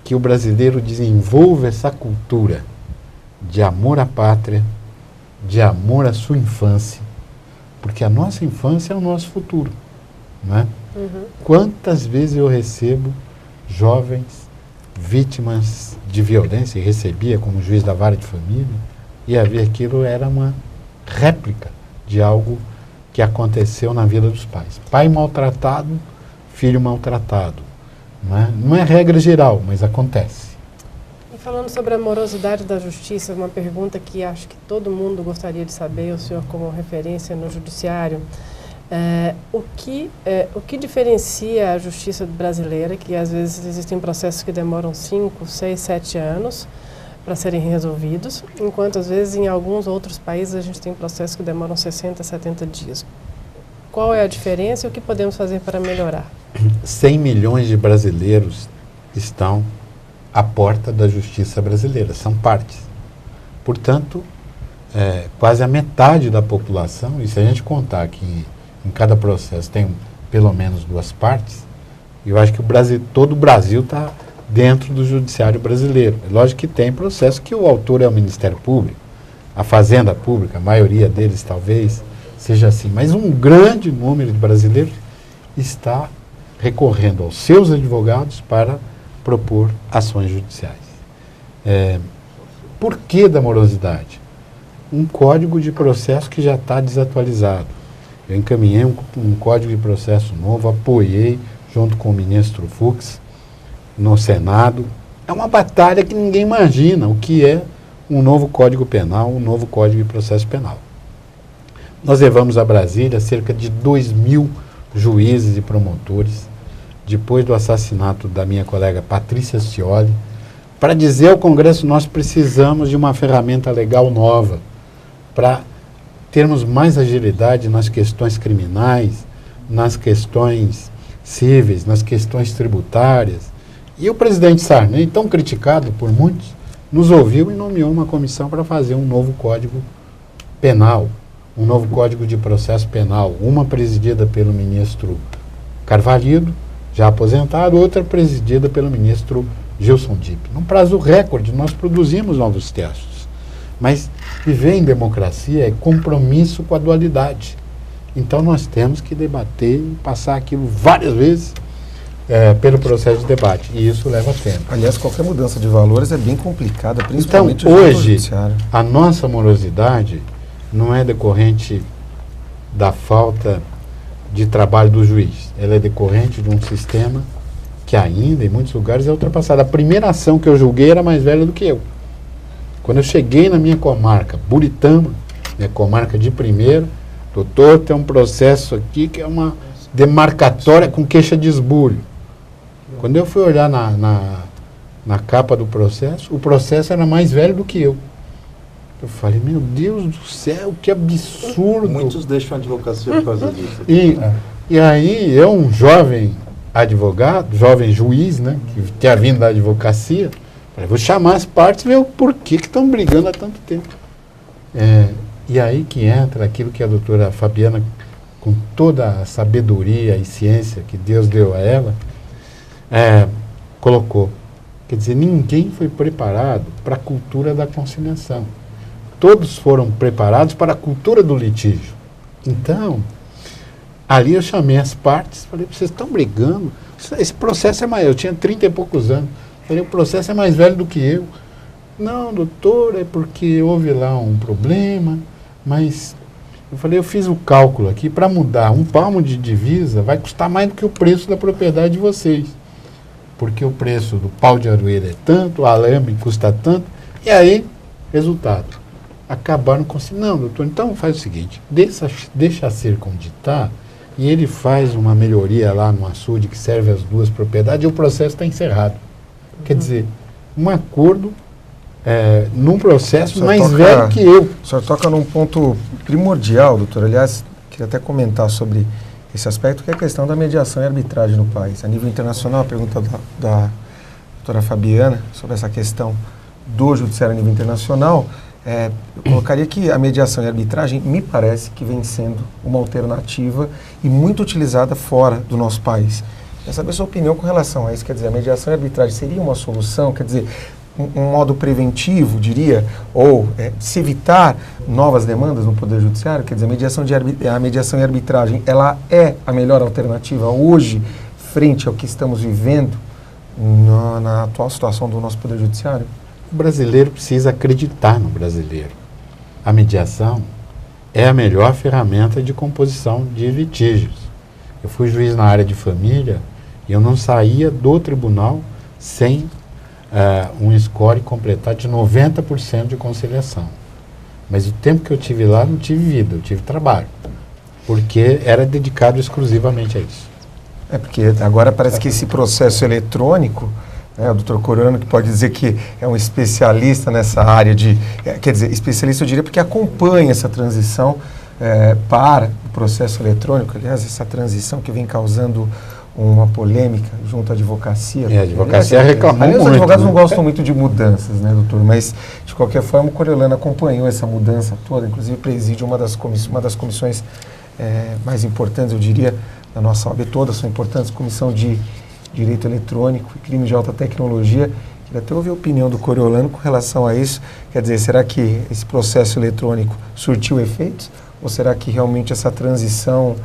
que o brasileiro desenvolva essa cultura de amor à pátria, de amor à sua infância, porque a nossa infância é o nosso futuro, não é? Uhum. Quantas vezes eu recebo jovens vítimas de violência, e recebia como juiz da vara de família, e havia aquilo era uma réplica de algo que aconteceu na vida dos pais. Pai maltratado, filho maltratado. Não é regra geral, mas acontece. E falando sobre a morosidade da justiça, uma pergunta que acho que todo mundo gostaria de saber, o senhor como referência no judiciário, o que diferencia a justiça brasileira, que às vezes existem processos que demoram 5, 6, 7 anos para serem resolvidos, enquanto às vezes em alguns outros países a gente tem processos que demoram 60, 70 dias. Qual é a diferença e o que podemos fazer para melhorar? 100 milhões de brasileiros estão à porta da justiça brasileira, são partes. Portanto, quase a metade da população, e se a gente contar que em cada processo tem pelo menos 2 partes, eu acho que todo o Brasil está dentro do judiciário brasileiro. É lógico que tem processo que o autor é o Ministério Público, a Fazenda Pública, a maioria deles talvez seja assim, mas um grande número de brasileiros está recorrendo aos seus advogados para propor ações judiciais. Por que da morosidade? Um código de processo que já está desatualizado. Eu encaminhei um código de processo novo, apoiei junto com o ministro Fux no Senado. É uma batalha que ninguém imagina o que é um novo Código Penal, um novo Código de Processo Penal. Nós levamos a Brasília cerca de 2.000 juízes e promotores, depois do assassinato da minha colega Patrícia Scioli, para dizer ao Congresso: nós precisamos de uma ferramenta legal nova para termos mais agilidade nas questões criminais, nas questões cíveis, nas questões tributárias. E o presidente Sarney, tão criticado por muitos, nos ouviu e nomeou uma comissão para fazer um novo Código Penal, um novo Código de Processo Penal, uma presidida pelo ministro Carvalhido, já aposentado, outra presidida pelo ministro Gilson Dipp. Num prazo recorde, nós produzimos novos textos. Mas viver em democracia é compromisso com a dualidade. Então nós temos que debater e passar aquilo várias vezes pelo processo de debate. E isso leva tempo. Aliás, qualquer mudança de valores é bem complicada, principalmente então, hoje, a nossa morosidade não é decorrente da falta de trabalho do juiz. Ela é decorrente de um sistema que ainda, em muitos lugares, é ultrapassado. A primeira ação que eu julguei era mais velha do que eu. Quando eu cheguei na minha comarca, Buritama, minha comarca de primeira, doutor, tem um processo aqui que é uma demarcatória com queixa de esbulho. Quando eu fui olhar na capa do processo, o processo era mais velho do que eu. Eu falei, meu Deus do céu, que absurdo. Muitos deixam a advocacia por causa disso. E aí, eu, um jovem advogado, jovem juiz, né, que tinha vindo da advocacia, falei, vou chamar as partes e ver o porquê que estão brigando há tanto tempo. E aí que entra aquilo que a doutora Fabiana, com toda a sabedoria e ciência que Deus deu a ela, colocou. Quer dizer, ninguém foi preparado para a cultura da conciliação. Todos foram preparados para a cultura do litígio. Então, ali eu chamei as partes, falei, vocês estão brigando? Esse processo é maior, eu tinha 30 e poucos anos. Falei, o processo é mais velho do que eu. Não, doutor, é porque houve lá um problema, mas eu falei, eu fiz o cálculo aqui, para mudar um palmo de divisa vai custar mais do que o preço da propriedade de vocês. Porque o preço do pau de aroeira é tanto, o alambre custa tanto, e aí, resultado. Acabaram com... Não, doutor, então faz o seguinte, deixa circunditar e ele faz uma melhoria lá no açude que serve as duas propriedades e o processo está encerrado. Quer dizer, um acordo num processo mais velho que eu. O senhor toca num ponto primordial, doutor. Aliás, queria até comentar sobre esse aspecto, que é a questão da mediação e arbitragem no país. A nível internacional, a pergunta da doutora Fabiana sobre essa questão do judiciário a nível internacional, eu colocaria que a mediação e a arbitragem me parece que vem sendo uma alternativa e muito utilizada fora do nosso país. Quero saber a sua opinião com relação a isso. Quer dizer, a mediação e a arbitragem seria uma solução? Quer dizer, um modo preventivo, diria, ou se evitar novas demandas no Poder Judiciário? Quer dizer, a mediação e a arbitragem, ela é a melhor alternativa hoje, frente ao que estamos vivendo na atual situação do nosso Poder Judiciário? O brasileiro precisa acreditar no brasileiro. A mediação é a melhor ferramenta de composição de litígios. Eu fui juiz na área de família e eu não saía do tribunal sem um score completado de 90% de conciliação. Mas o tempo que eu tive lá, não tive vida, eu tive trabalho, porque era dedicado exclusivamente a isso. Porque agora parece que esse processo eletrônico, o doutor Coriolano, que pode dizer que é um especialista nessa área quer dizer, especialista eu diria porque acompanha essa transição para o processo eletrônico, aliás, essa transição que vem causando uma polêmica junto à advocacia. A advocacia reclamou muito. Os advogados não gostam muito de mudanças, né, doutor? Mas, de qualquer forma, o Coriolano acompanhou essa mudança toda, inclusive preside uma das comissões mais importantes, eu diria, da nossa OAB todas são importantes, Comissão de Direito Eletrônico e Crime de Alta Tecnologia. Queria até ouvir a opinião do Coriolano com relação a isso. Quer dizer, será que esse processo eletrônico surtiu efeitos? Ou será que realmente essa transição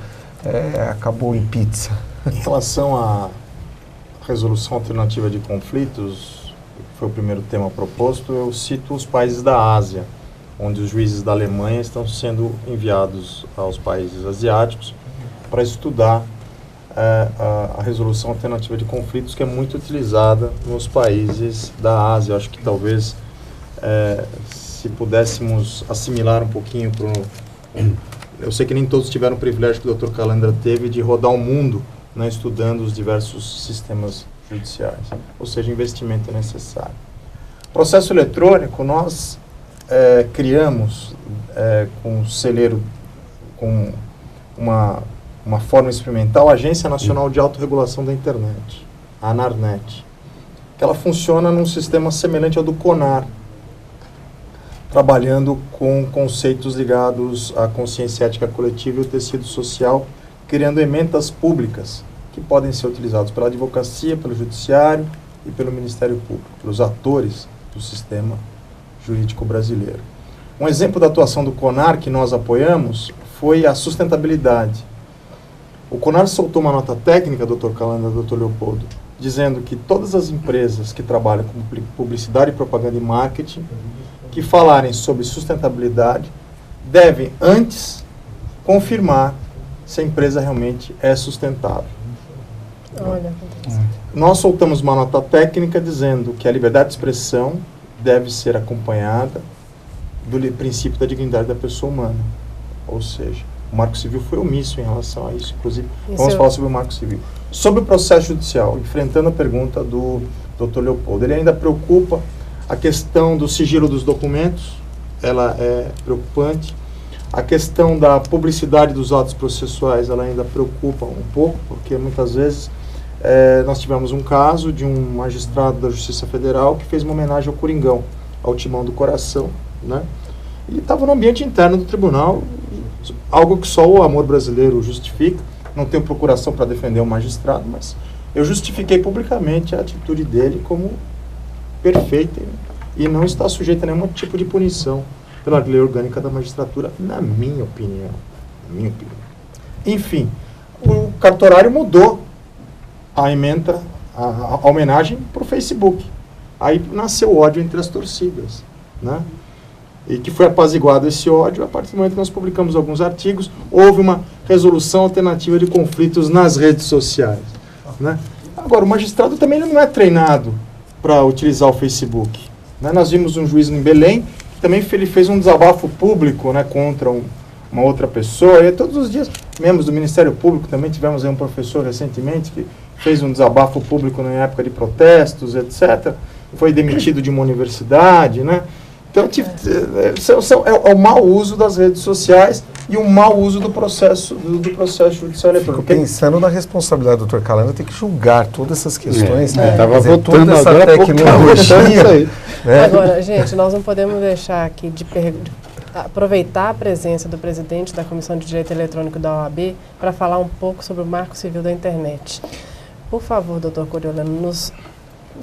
acabou em pizza? Em relação à resolução alternativa de conflitos, que foi o primeiro tema proposto, eu cito os países da Ásia, onde os juízes da Alemanha estão sendo enviados aos países asiáticos para estudar a resolução alternativa de conflitos, que é muito utilizada nos países da Ásia. Eu acho que talvez, se pudéssemos assimilar um pouquinho eu sei que nem todos tiveram o privilégio que o Dr. Calandra teve de rodar o mundo, né, estudando os diversos sistemas judiciais. Ou seja, investimento é necessário. Processo eletrônico, nós criamos com um celeiro, com uma forma experimental, a Agência Nacional de Autorregulação da Internet, a ANARNet, que ela funciona num sistema semelhante ao do CONAR, trabalhando com conceitos ligados à consciência ética coletiva e o tecido social, criando emendas públicas que podem ser utilizados pela advocacia, pelo judiciário e pelo Ministério Público, pelos atores do sistema jurídico brasileiro. Um exemplo da atuação do CONAR que nós apoiamos foi a sustentabilidade. O CONAR soltou uma nota técnica, Dr. Calandra, Dr. Leopoldo, dizendo que todas as empresas que trabalham com publicidade, propaganda e marketing, que falarem sobre sustentabilidade, devem antes confirmar se a empresa realmente é sustentável. Olha, nós soltamos uma nota técnica dizendo que a liberdade de expressão deve ser acompanhada do princípio da dignidade da pessoa humana. Ou seja, O Marco Civil foi omisso em relação a isso, inclusive. Vamos falar sobre o Marco Civil. Sobre o processo judicial, enfrentando a pergunta do Dr. Leopoldo, ele ainda preocupa a questão do sigilo dos documentos, ela é preocupante. A questão da publicidade dos atos processuais, ela ainda preocupa um pouco, porque muitas vezes nós tivemos um caso de um magistrado da Justiça Federal que fez uma homenagem ao Coringão, ao Timão do Coração, né? E estava no ambiente interno do tribunal, algo que só o amor brasileiro justifica. Não tenho procuração para defender o magistrado, mas eu justifiquei publicamente a atitude dele como perfeita e não está sujeita a nenhum tipo de punição pela lei orgânica da magistratura, na minha opinião. Enfim, o cartorário mudou a ementa, a homenagem para o Facebook. Aí nasceu ódio entre as torcidas, né? E que foi apaziguado esse ódio a partir do momento que nós publicamos alguns artigos. Houve uma resolução alternativa de conflitos nas redes sociais, né? Agora, o magistrado também não é treinado para utilizar o Facebook, né? Nós vimos um juiz em Belém que também ele fez um desabafo público, né, contra uma outra pessoa. E todos os dias, membros do Ministério Público, também tivemos aí um professor recentemente que fez um desabafo público na época de protestos, etc. Foi demitido de uma universidade, né? Então, é o mau uso das redes sociais e o mau uso do processo judicial eletrônico. Fico pensando na responsabilidade do Dr. Calandra ter que julgar todas essas questões, né? Estava votando essa agora tecnologia. Né? Agora, gente, nós não podemos deixar aqui de aproveitar a presença do presidente da Comissão de Direito Eletrônico da OAB para falar um pouco sobre o Marco Civil da Internet. Por favor, doutor Coriolano,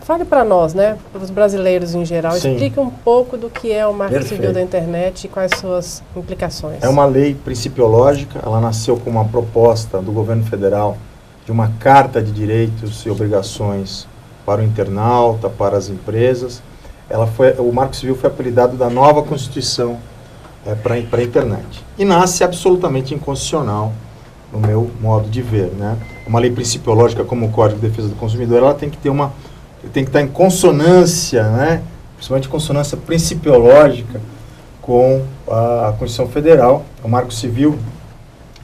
fale para nós, né, para os brasileiros em geral, Sim. explique um pouco do que é o Marco Perfeito. Civil da Internet e quais suas implicações. É uma lei principiológica, ela nasceu com uma proposta do governo federal de uma carta de direitos e obrigações para o internauta, para as empresas. O Marco Civil foi apelidado da nova Constituição para a internet. E nasce absolutamente inconstitucional, no meu modo de ver, né? Uma lei principiológica como o Código de Defesa do Consumidor, ela tem que estar em consonância, né? Principalmente consonância principiológica com a Constituição Federal. O Marco Civil,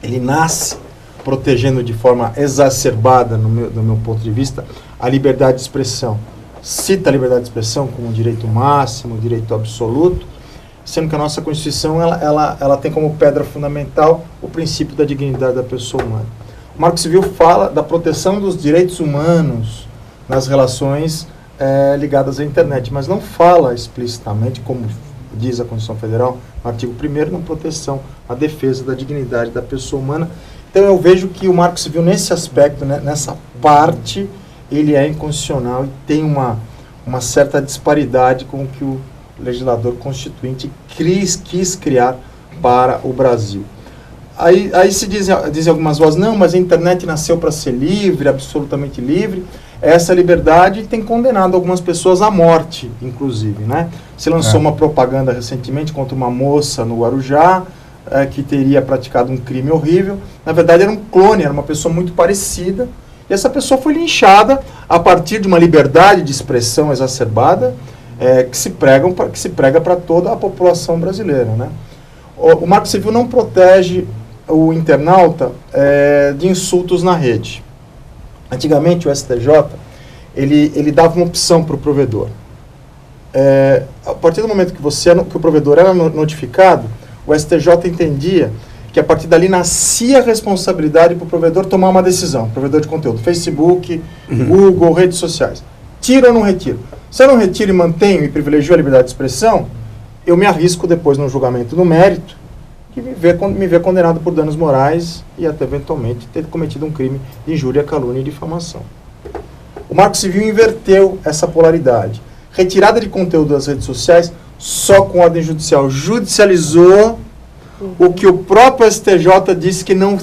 ele nasce protegendo de forma exacerbada, no meu ponto de vista, a liberdade de expressão. Cita a liberdade de expressão como um direito máximo, um direito absoluto, sendo que a nossa Constituição ela tem como pedra fundamental o princípio da dignidade da pessoa humana. O Marco Civil fala da proteção dos direitos humanos nas relações ligadas à internet, mas não fala explicitamente, como diz a Constituição Federal, no artigo 1º, na proteção, na defesa da dignidade da pessoa humana. Então eu vejo que o Marco Civil, nesse aspecto, né, nessa parte, ele é inconstitucional e tem uma certa disparidade com o que o legislador constituinte quis criar para o Brasil. Aí se dizem algumas vozes, não, mas a internet nasceu para ser livre, absolutamente livre. Essa liberdade tem condenado algumas pessoas à morte, inclusive, né? Se lançou uma propaganda recentemente contra uma moça no Guarujá, que teria praticado um crime horrível. Na verdade era um clone, era uma pessoa muito parecida. E essa pessoa foi linchada a partir de uma liberdade de expressão exacerbada que se prega para toda a população brasileira, né? O Marco Civil não protege o internauta de insultos na rede. Antigamente o STJ ele dava uma opção para o provedor. A partir do momento que o provedor era notificado, o STJ entendia que a partir dali nascia a responsabilidade para o provedor tomar uma decisão, provedor de conteúdo, Facebook, Google, redes sociais. Tiro ou não retiro? Se eu não retiro e mantenho e privilegio a liberdade de expressão, eu me arrisco depois no julgamento do mérito que me ver condenado por danos morais e até eventualmente ter cometido um crime de injúria, calúnia e difamação. O Marco Civil inverteu essa polaridade. Retirada de conteúdo das redes sociais só com ordem judicial. Judicializou o que o próprio STJ disse que não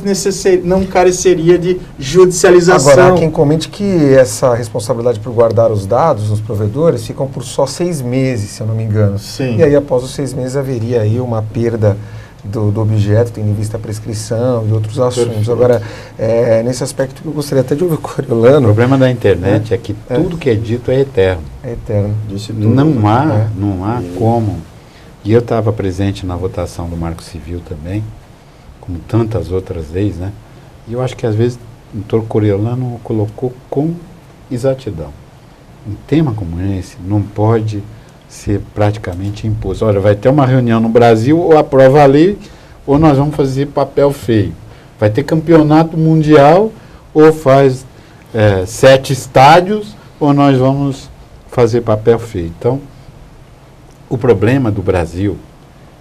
careceria de judicialização. Agora, há quem comente que essa responsabilidade por guardar os dados nos provedores ficam por só 6 meses, se eu não me engano. Sim. E aí, após os 6 meses, haveria aí uma perda do objeto, tendo em vista a prescrição e outros assuntos. Perfeito. Agora, nesse aspecto, eu gostaria até de ouvir o Coriolano. O problema da internet é que tudo que é dito é eterno. É eterno. Disse tudo. Não há como. E eu estava presente na votação do Marco Civil também, como tantas outras leis, né? E eu acho que às vezes o doutor Coriolano colocou com exatidão. Um tema como esse não pode ser praticamente imposto. Olha, vai ter uma reunião no Brasil, ou aprova a lei, ou nós vamos fazer papel feio. Vai ter campeonato mundial, ou faz 7 estádios, ou nós vamos fazer papel feio. Então, o problema do Brasil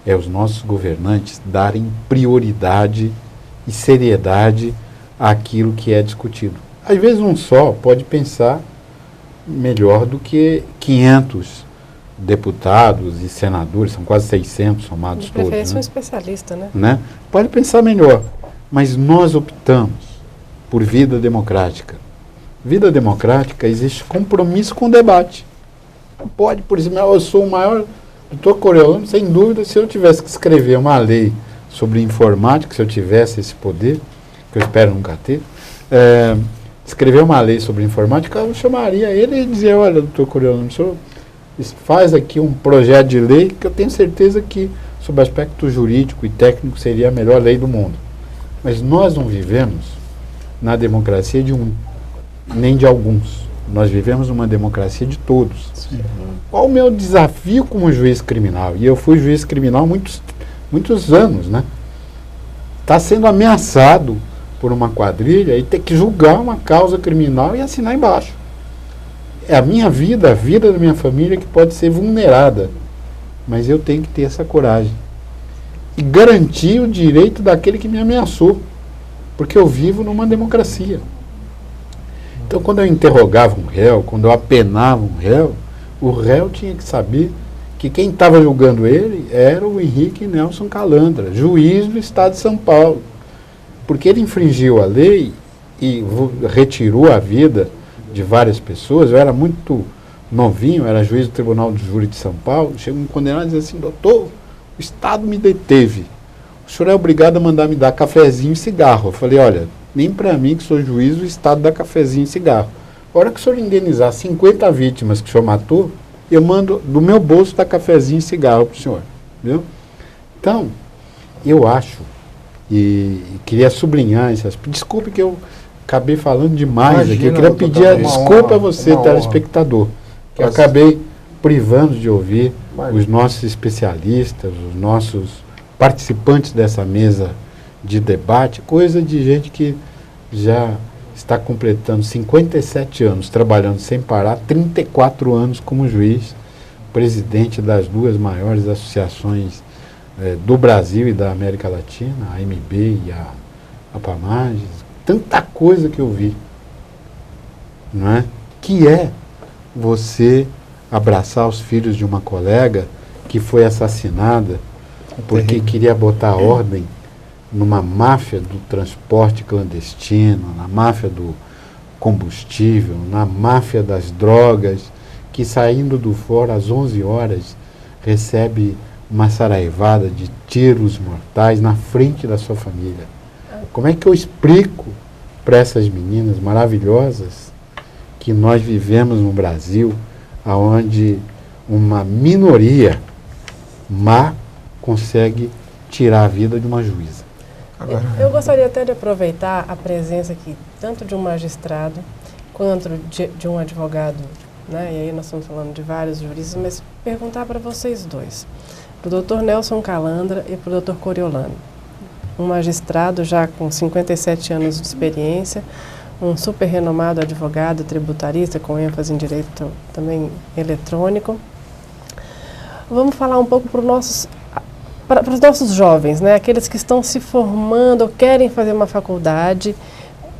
é os nossos governantes darem prioridade e seriedade àquilo que é discutido. Às vezes um só pode pensar melhor do que 500 deputados e senadores, são quase 600 somados De todos. preferência Né? um especialista, né? Né? Pode pensar melhor, mas nós optamos por vida democrática. Vida democrática existe compromisso com o debate. Não pode, por exemplo, eu sou o maior doutor Coriolano, sem dúvida, se eu tivesse que escrever uma lei sobre informática, se eu tivesse esse poder, que eu espero nunca ter, escrever uma lei sobre informática, eu chamaria ele e dizia, olha, doutor Coriolano, o senhor faz aqui um projeto de lei que eu tenho certeza que, sob aspecto jurídico e técnico, seria a melhor lei do mundo. Mas nós não vivemos na democracia de um, nem de alguns. Nós vivemos numa democracia de todos. Sim. Qual o meu desafio como juiz criminal? E eu fui juiz criminal há muitos anos, né? Está sendo ameaçado por uma quadrilha e ter que julgar uma causa criminal e assinar embaixo. É a minha vida, a vida da minha família que pode ser vulnerada. Mas eu tenho que ter essa coragem. E garantir o direito daquele que me ameaçou. Porque eu vivo numa democracia. Então, quando eu interrogava um réu, quando eu apenava um réu, o réu tinha que saber que quem estava julgando ele era o Henrique Nelson Calandra, juiz do Estado de São Paulo. Porque ele infringiu a lei e retirou a vida de várias pessoas. Eu era muito novinho, era juiz do Tribunal do Júri de São Paulo. Chegou um condenado e dizia assim, doutor, o Estado me deteve. O senhor é obrigado a mandar me dar cafezinho e cigarro. Eu falei, olha, nem para mim, que sou juiz, o Estado dá cafezinho e cigarro. A hora que o senhor indenizar 50 vítimas que o senhor matou, eu mando do meu bolso dar cafezinho e cigarro para o senhor. Viu? Então, eu acho, e queria sublinhar esse aspecto. Desculpe que eu acabei falando demais aqui. Eu queria pedir desculpa a você, telespectador, que eu acabei privando de ouvir os nossos especialistas, os nossos participantes dessa mesa de debate, coisa de gente que já está completando 57 anos, trabalhando sem parar, 34 anos como juiz, presidente das 2 maiores associações do Brasil e da América Latina, a AMB e a APAMAGES, tanta coisa que eu vi, não é? Que é você abraçar os filhos de uma colega que foi assassinada porque queria botar ordem numa máfia do transporte clandestino, na máfia do combustível, na máfia das drogas, que saindo do fora às 11 horas recebe uma saraivada de tiros mortais na frente da sua família. Como é que eu explico para essas meninas maravilhosas que nós vivemos no Brasil, onde uma minoria má consegue tirar a vida de uma juíza? Eu gostaria até de aproveitar a presença aqui, tanto de um magistrado, quanto de um advogado, né? E aí nós estamos falando de vários juristas, mas perguntar para vocês dois, para o doutor Nelson Calandra e para o doutor Coriolano. Um magistrado já com 57 anos de experiência, um super renomado advogado tributarista com ênfase em direito também eletrônico. Vamos falar um pouco para os nossos jovens, né? Aqueles que estão se formando ou querem fazer uma faculdade,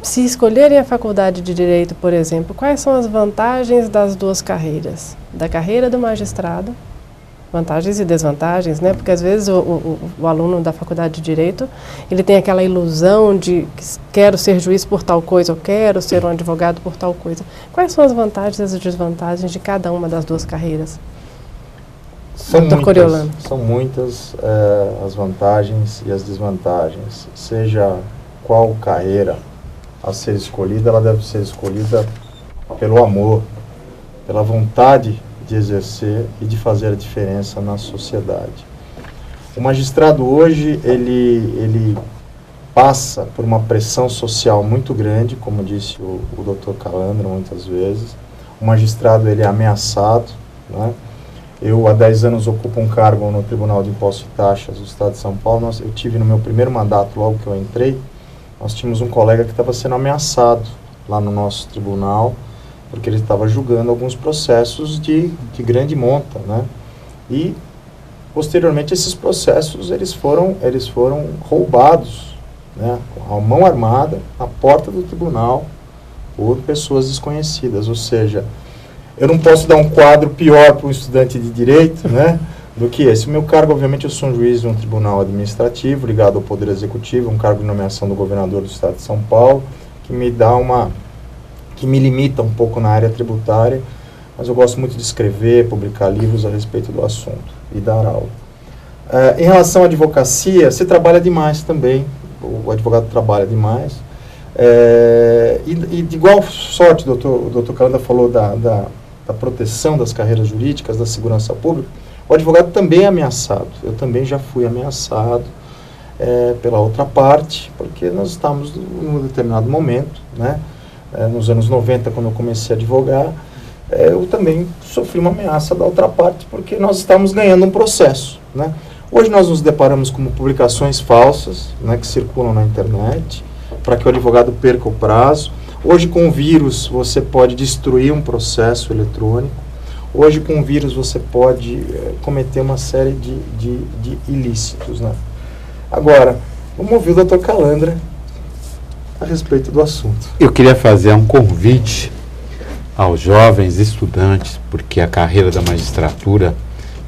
se escolherem a faculdade de Direito, por exemplo, quais são as vantagens das 2 carreiras? Da carreira do magistrado, vantagens e desvantagens, né? Porque às vezes o aluno da faculdade de Direito, ele tem aquela ilusão de que quero ser juiz por tal coisa, ou quero ser um advogado por tal coisa. Quais são as vantagens e as desvantagens de cada uma das 2 carreiras? São muitas as vantagens e as desvantagens. Seja qual carreira a ser escolhida, ela deve ser escolhida pelo amor, pela vontade de exercer e de fazer a diferença na sociedade. O magistrado hoje, ele passa por uma pressão social muito grande, como disse o Dr. Calandra muitas vezes. O magistrado ele é ameaçado, né? Eu, há 10 anos, ocupo um cargo no Tribunal de Impostos e Taxas do Estado de São Paulo. Eu tive no meu primeiro mandato, logo que eu entrei, nós tínhamos um colega que estava sendo ameaçado lá no nosso tribunal, porque ele estava julgando alguns processos de grande monta, né? E, posteriormente, esses processos eles foram roubados, né, a mão armada, na porta do tribunal, por pessoas desconhecidas. Ou seja, eu não posso dar um quadro pior para um estudante de direito, né, do que esse. O meu cargo, obviamente, eu sou um juiz de um tribunal administrativo, ligado ao Poder Executivo, um cargo de nomeação do governador do Estado de São Paulo, que me limita um pouco na área tributária, mas eu gosto muito de escrever, publicar livros a respeito do assunto e dar aula. Em relação à advocacia, você trabalha demais também, o advogado trabalha demais, e de igual sorte, o doutor Calandra falou da proteção das carreiras jurídicas, da segurança pública, o advogado também é ameaçado. Eu também já fui ameaçado pela outra parte, porque nós estamos em um determinado momento, né, nos anos 90, quando eu comecei a advogar, eu também sofri uma ameaça da outra parte, porque nós estávamos ganhando um processo, né. Hoje nós nos deparamos com publicações falsas, né, que circulam na internet, para que o advogado perca o prazo. Hoje, com o vírus, você pode destruir um processo eletrônico. Hoje, com o vírus, você pode cometer uma série de ilícitos, né. Agora, vamos ouvir o doutor Calandra a respeito do assunto. Eu queria fazer um convite aos jovens estudantes, porque a carreira da magistratura,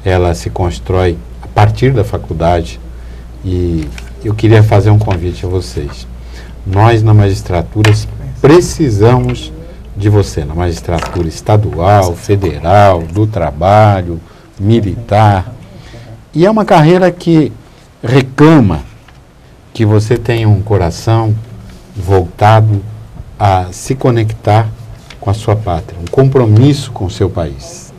ela se constrói a partir da faculdade, e eu queria fazer um convite a vocês. Nós, na magistratura, precisamos de você, na magistratura estadual, federal, do trabalho, militar. E é uma carreira que reclama que você tenha um coração voltado a se conectar com a sua pátria, um compromisso com o seu país,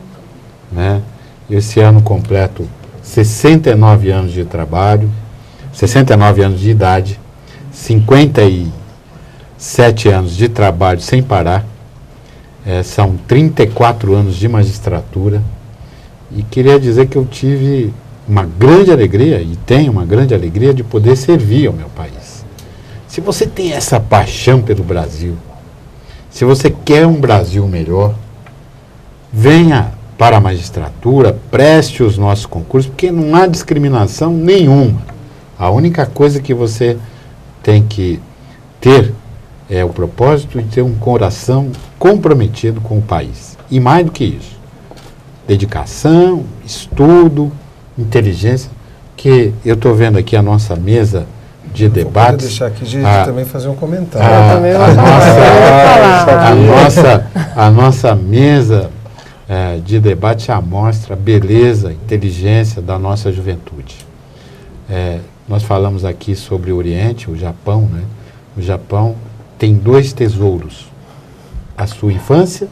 né? Esse ano completo 69 anos de trabalho, 69 anos de idade, 57 anos de trabalho sem parar, são 34 anos de magistratura, e queria dizer que eu tive uma grande alegria, e tenho uma grande alegria, de poder servir ao meu país. Se você tem essa paixão pelo Brasil, se você quer um Brasil melhor, venha para a magistratura, preste os nossos concursos, porque não há discriminação nenhuma. A única coisa que você tem que ter é o propósito de ter um coração comprometido com o país. E mais do que isso, dedicação, estudo, inteligência, que eu estou vendo aqui a nossa mesa de debates. Vou deixar aqui de também fazer um comentário. A nossa mesa de debate já mostra a beleza, inteligência da nossa juventude. Nós falamos aqui sobre o Oriente, o Japão, né? O Japão tem 2 tesouros: a sua infância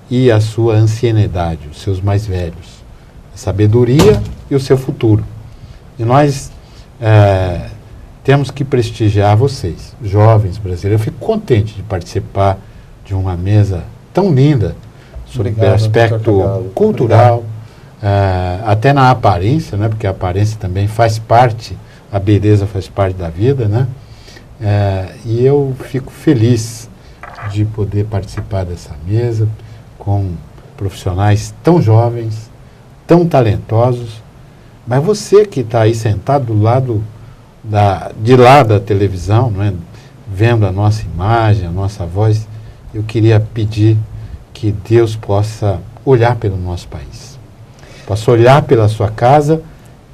e a sua ancianidade, os seus mais velhos, a sabedoria e o seu futuro. E nós temos que prestigiar vocês, jovens brasileiros. Eu fico contente de participar de uma mesa tão linda, sobre o aspecto cultural, até na aparência, né? Porque a aparência também faz parte, a beleza faz parte da vida, né? E eu fico feliz de poder participar dessa mesa com profissionais tão jovens, tão talentosos. Mas você que está aí sentado do lado de lá da televisão, não é? Vendo a nossa imagem, a nossa voz, eu queria pedir que Deus possa olhar pelo nosso país, possa olhar pela sua casa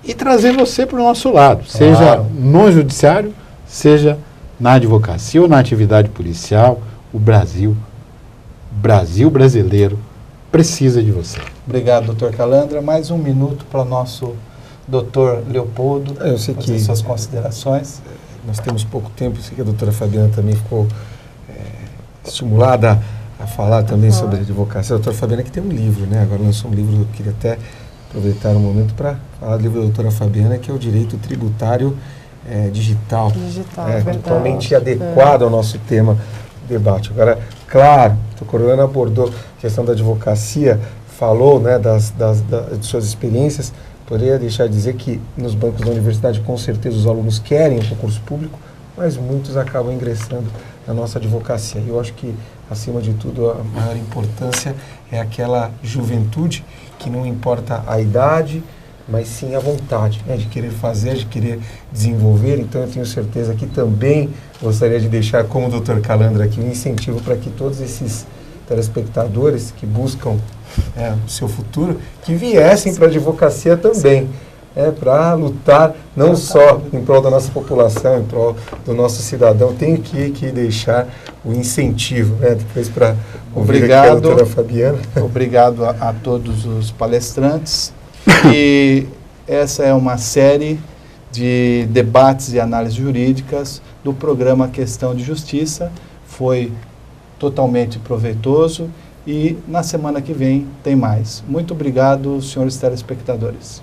e trazer você para o nosso lado, seja no judiciário, seja na advocacia ou na atividade policial. O Brasil brasileiro precisa de você. Obrigado, doutor Calandra. Mais um minuto para o nosso doutor Leopoldo fazer suas considerações. Nós temos pouco tempo, sei que a doutora Fabiana também ficou estimulada a falar também sobre advocacia. A doutora Fabiana que tem um livro, né? Agora lançou um livro, eu queria até aproveitar um momento para falar do livro da doutora Fabiana, que é o Direito Tributário digital, verdade. totalmente adequado ao nosso tema de debate. Agora, claro, o doutor Coriolano abordou a questão da advocacia, falou, né, de suas experiências. Poderia deixar de dizer que nos bancos da universidade, com certeza, os alunos querem o concurso público, mas muitos acabam ingressando na nossa advocacia. E eu acho que, acima de tudo, a maior importância é aquela juventude que não importa a idade, mas sim a vontade, né, de querer fazer, de querer desenvolver. Então, eu tenho certeza que também gostaria de deixar, como o Dr. Calandra aqui, um incentivo para que todos esses telespectadores que buscam o seu futuro, que viessem para a advocacia também, para lutar não só em prol da nossa população, em prol do nosso cidadão. Tenho que deixar o incentivo, depois para ouvir aqui a doutora Fabiana. Obrigado a todos os palestrantes. E essa é uma série de debates e análises jurídicas do programa Questão de Justiça. Foi totalmente proveitoso e na semana que vem tem mais. Muito obrigado, senhores telespectadores.